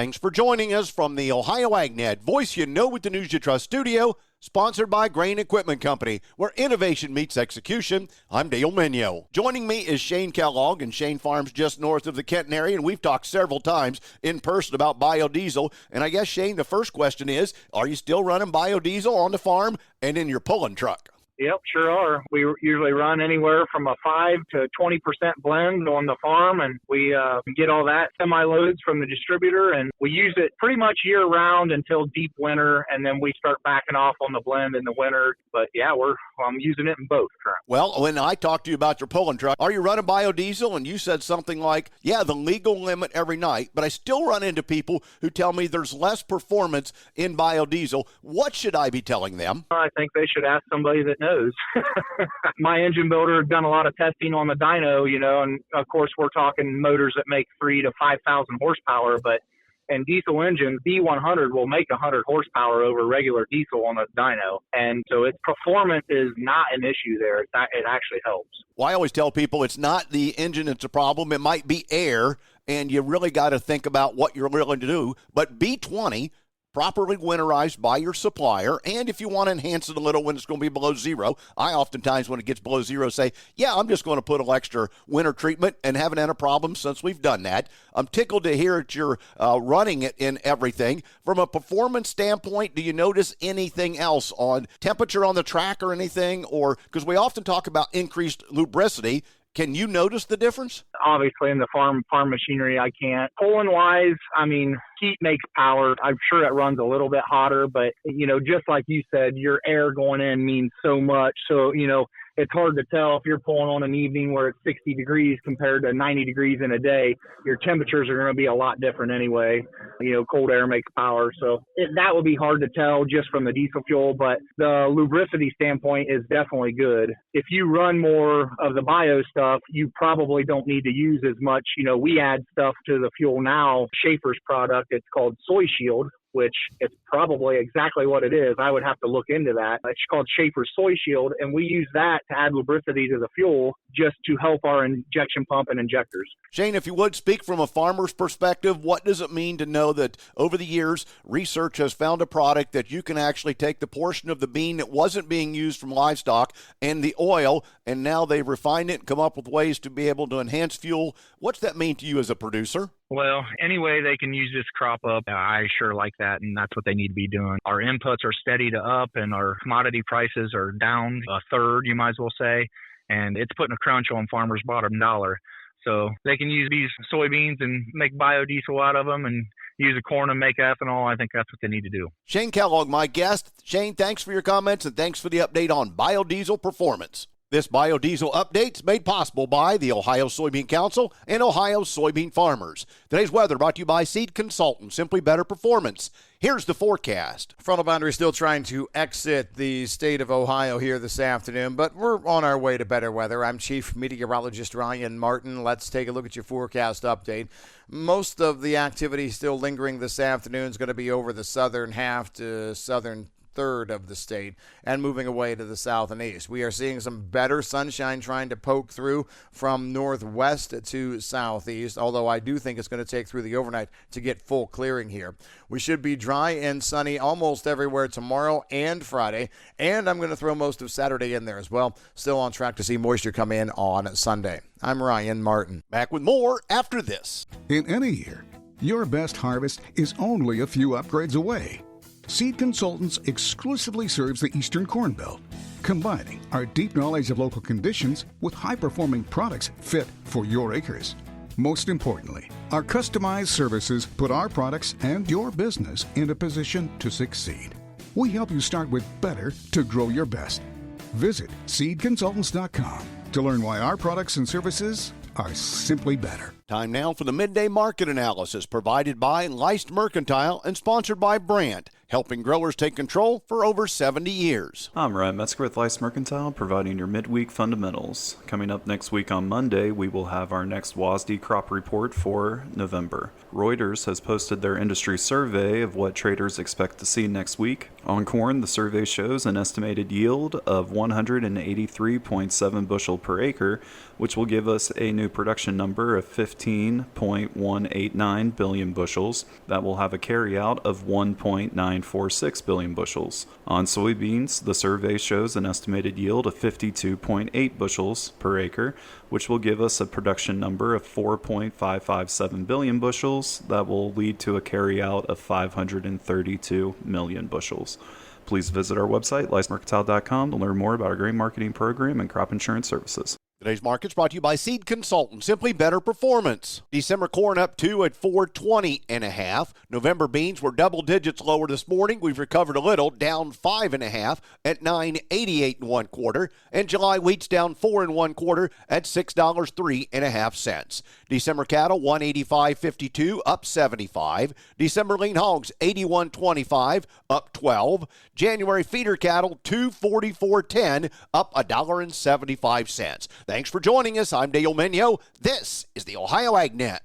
Thanks for joining us from the Ohio AgNet Voice You Know with the News You Trust studio, sponsored by Grain Equipment Company, where innovation meets execution. I'm Dale Minyo. Joining me is Shane Kellogg, and Shane farms just north of the Kenton area, and we've talked several times in person about biodiesel. And I guess, Shane, the first question is, are you still running biodiesel on the farm and in your pulling truck? Yep, sure are. We usually run anywhere from a 5 to 20% blend on the farm, and we get all that semi-loads from the distributor, and we use it pretty much year-round until deep winter, and then we start backing off on the blend in the winter. But, yeah, I'm using it in both currently. Well, when I talked to you about your pulling truck, are you running biodiesel? And you said something like, yeah, the legal limit every night, but I still run into people who tell me there's less performance in biodiesel. What should I be telling them? I think they should ask somebody that knows. My engine builder has done a lot of testing on the dyno, and of course we're talking motors that make 3,000 to 5,000 horsepower, but in diesel engines, B100 will make 100 horsepower over regular diesel on a dyno. And so its performance is not an issue there. It actually helps. Well, I always tell people it's not the engine that's a problem. It might be air, and you really got to think about what you're willing to do. But B20, properly winterized by your supplier, and if you want to enhance it a little when it's going to be below zero, I oftentimes, when it gets below zero, say, yeah, I'm just going to put an extra winter treatment and haven't had a problem since we've done that. I'm tickled to hear that you're running it in everything. From a performance standpoint, do you notice anything else on temperature on the track or anything? Or because we often talk about increased lubricity, can you notice the difference? Obviously, in the farm machinery, I can't. Pulling-wise, heat makes power. I'm sure it runs a little bit hotter, but, just like you said, your air going in means so much. So, it's hard to tell if you're pulling on an evening where it's 60 degrees compared to 90 degrees in a day. Your temperatures are going to be a lot different anyway. Cold air makes power. So that would be hard to tell just from the diesel fuel, but the lubricity standpoint is definitely good. If you run more of the bio stuff, you probably don't need to use as much. We add stuff to the fuel now, Schaefer's product. It's called Soy Shield, which is probably exactly what it is. I would have to look into that. It's called Schaefer's Soy Shield, and we use that to add lubricity to the fuel just to help our injection pump and injectors. Shane, if you would speak from a farmer's perspective, what does it mean to know that over the years, research has found a product that you can actually take the portion of the bean that wasn't being used from livestock and the oil, and now they've refined it and come up with ways to be able to enhance fuel? What's that mean to you as a producer? Well, any way they can use this crop up, I sure like that, and that's what they need to be doing. Our inputs are steady to up, and our commodity prices are down a third, you might as well say, and it's putting a crunch on farmers' bottom dollar. So they can use these soybeans and make biodiesel out of them and use the corn and make ethanol. I think that's what they need to do. Shane Kellogg, my guest. Shane, thanks for your comments, and thanks for the update on biodiesel performance. This biodiesel update is made possible by the Ohio Soybean Council and Ohio soybean farmers. Today's weather brought to you by Seed Consultant, Simply Better Performance. Here's the forecast. Frontal boundary still trying to exit the state of Ohio here this afternoon, but we're on our way to better weather. I'm Chief Meteorologist Ryan Martin. Let's take a look at your forecast update. Most of the activity still lingering this afternoon is going to be over the southern half to southern third of the state and moving away to the south and east. We are seeing some better sunshine trying to poke through from northwest to southeast, although I do think it's going to take through the overnight to get full clearing here. We should be dry and sunny almost everywhere tomorrow and Friday, and I'm going to throw most of Saturday in there as well. Still on track to see moisture come in on Sunday. I'm Ryan Martin. Back with more after this. In any year, your best harvest is only a few upgrades away. Seed Consultants exclusively serves the Eastern Corn Belt, combining our deep knowledge of local conditions with high-performing products fit for your acres. Most importantly, our customized services put our products and your business in a position to succeed. We help you start with better to grow your best. Visit seedconsultants.com to learn why our products and services are simply better. Time now for the Midday Market Analysis provided by Leist Mercantile and sponsored by Brandt, helping growers take control for over 70 years. I'm Ryan Metzger with Leist Mercantile, providing your midweek fundamentals. Coming up next week on Monday, we will have our next WASDE crop report for November. Reuters has posted their industry survey of what traders expect to see next week. On corn, the survey shows an estimated yield of 183.7 bushel per acre, which will give us a new production number of 15.189 billion bushels. That will have a carryout of 1.946 billion bushels. On soybeans, the survey shows an estimated yield of 52.8 bushels per acre, which will give us a production number of 4.557 billion bushels. That will lead to a carryout of 532 million bushels. Please visit our website, licemercantile.com, to learn more about our grain marketing program and crop insurance services. Today's market's brought to you by Seed Consultants, simply better performance. December corn up 2 at 420.5. November beans were double digits lower this morning. We've recovered a little, down 5.5 at 9.88 1/4. And July wheat's down 4 1/4 at $6.03.5. December cattle 185.52, up 75. December lean hogs 81.25, up 12. January feeder cattle 244.10, up $1.75. Thanks for joining us. I'm Dale Minyo. This is the Ohio AgNet.